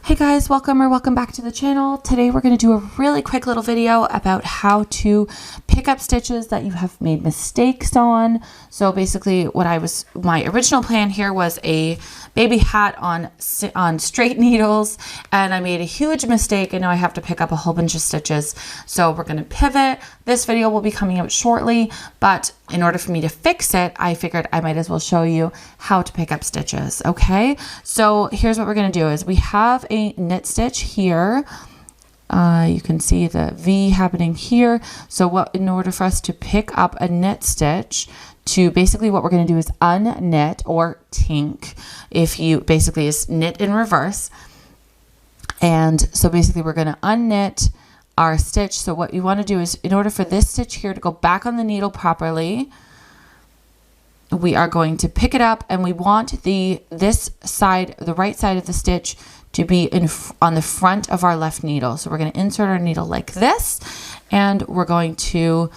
Hey guys, welcome back to the channel. Today we're going to do a really quick little video about how to pick up stitches that you have made mistakes on. So basically my original plan here was a baby hat on straight needles, and I made a huge mistake and now I have to pick up a whole bunch of stitches. So we're going to pivot. This video will be coming out shortly, but in order for me to fix it, I figured I might as well show you how to pick up stitches. Okay, so here's what we're going to do is we have a knit stitch here. You can see the V happening here. So in order for us to pick up a knit stitch, what we're going to do is unknit, or tink, if you basically is knit in reverse. And so basically we're going to unknit our stitch. So what you want to do is, in order for this stitch here to go back on the needle properly, we are going to pick it up, and we want the right side of the stitch to be on the front of our left needle. So we're going to insert our needle like this, and we're going to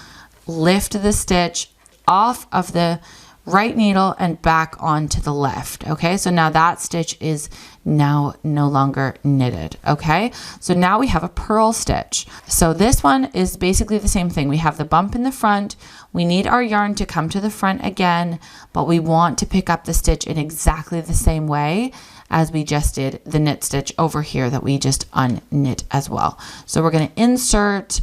lift the stitch off of the right needle and back onto the left. Okay, so now that stitch is now no longer knitted. Okay, so now we have a purl stitch. So this one is basically the same thing. We have the bump in the front. We need our yarn to come to the front again, but we want to pick up the stitch in exactly the same way as we just did the knit stitch over here that we just unknit as well. So we're going to insert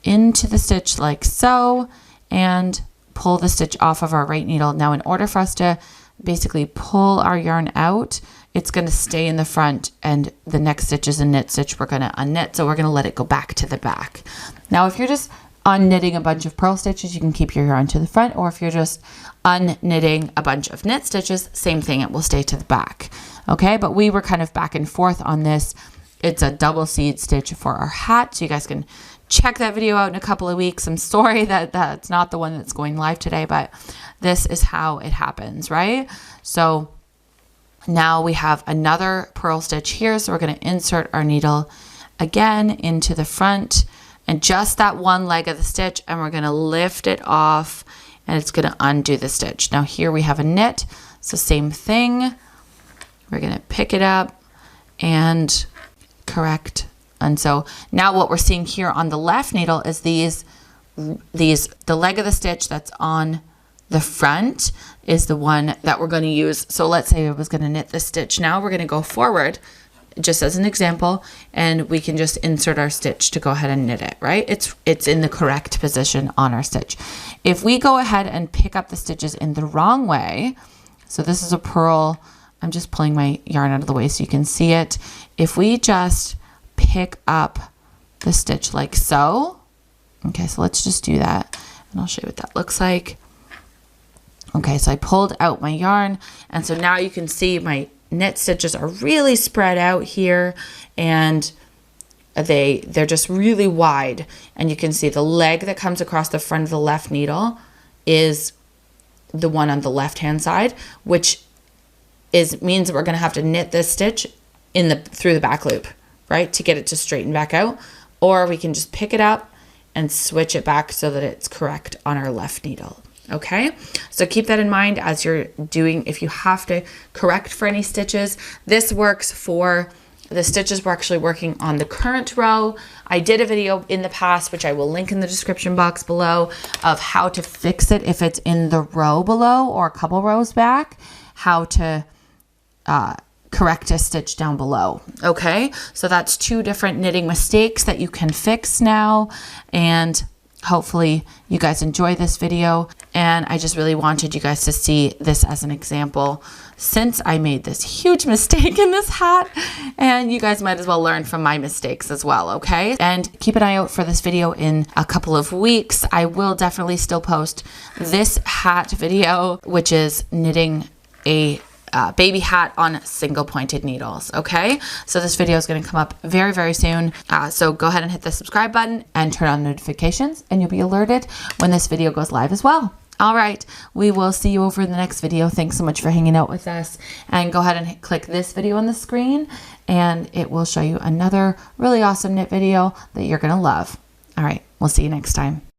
into the stitch like so and pull the stitch off of our right needle. Now, in order for us to basically pull our yarn out, it's going to stay in the front, and the next stitch is a knit stitch we're going to unknit. So we're going to let it go back to the back. Now, if you're just unknitting a bunch of purl stitches, you can keep your yarn to the front, or if you're just unknitting a bunch of knit stitches, same thing, it will stay to the back. Okay, but we were kind of back and forth on this. It's a double seed stitch for our hat, so you guys can check that video out in a couple of weeks. I'm sorry that that's not the one that's going live today, but this is how it happens, right? So now we have another purl stitch here, so we're going to insert our needle again into the front and just that one leg of the stitch, and we're going to lift it off, and it's going to undo the stitch. Now here we have a knit, so same thing. We're going to pick it up and correct. And so now what we're seeing here on the left needle is the leg of the stitch that's on the front is the one that we're going to use. So let's say I was going to knit this stitch. Now we're going to go forward, just as an example, and we can just insert our stitch to go ahead and knit it, right? It's in the correct position on our stitch. If we go ahead and pick up the stitches in the wrong way, so this is a purl, I'm just pulling my yarn out of the way so you can see it. If we just pick up the stitch like so, okay, so let's just do that, and I'll show you what that looks like. Okay, so I pulled out my yarn, and so now you can see my knit stitches are really spread out here, and they're just really wide, and you can see the leg that comes across the front of the left needle is the one on the left hand side, which means that we're going to have to knit this stitch through the back loop, right, to get it to straighten back out, or we can just pick it up and switch it back so that it's correct on our left needle. Okay, so keep that in mind as you're doing, if you have to correct for any stitches. This works for the stitches we're actually working on the current row. I did a video in the past, which I will link in the description box below, of how to fix it if it's in the row below or a couple rows back, how to correct a stitch down below. Okay, so that's two different knitting mistakes that you can fix now, and hopefully you guys enjoy this video. And I just really wanted you guys to see this as an example, since I made this huge mistake in this hat, and you guys might as well learn from my mistakes as well. Okay, and keep an eye out for this video in a couple of weeks. I will definitely still post this hat video, which is knitting a baby hat on single pointed needles. Okay, so this video is going to come up very, very soon. So go ahead and hit the subscribe button and turn on notifications, and you'll be alerted when this video goes live as well. All right, we will see you over in the next video. Thanks so much for hanging out with us, and go ahead and click this video on the screen, and it will show you another really awesome knit video that you're going to love. All right, we'll see you next time.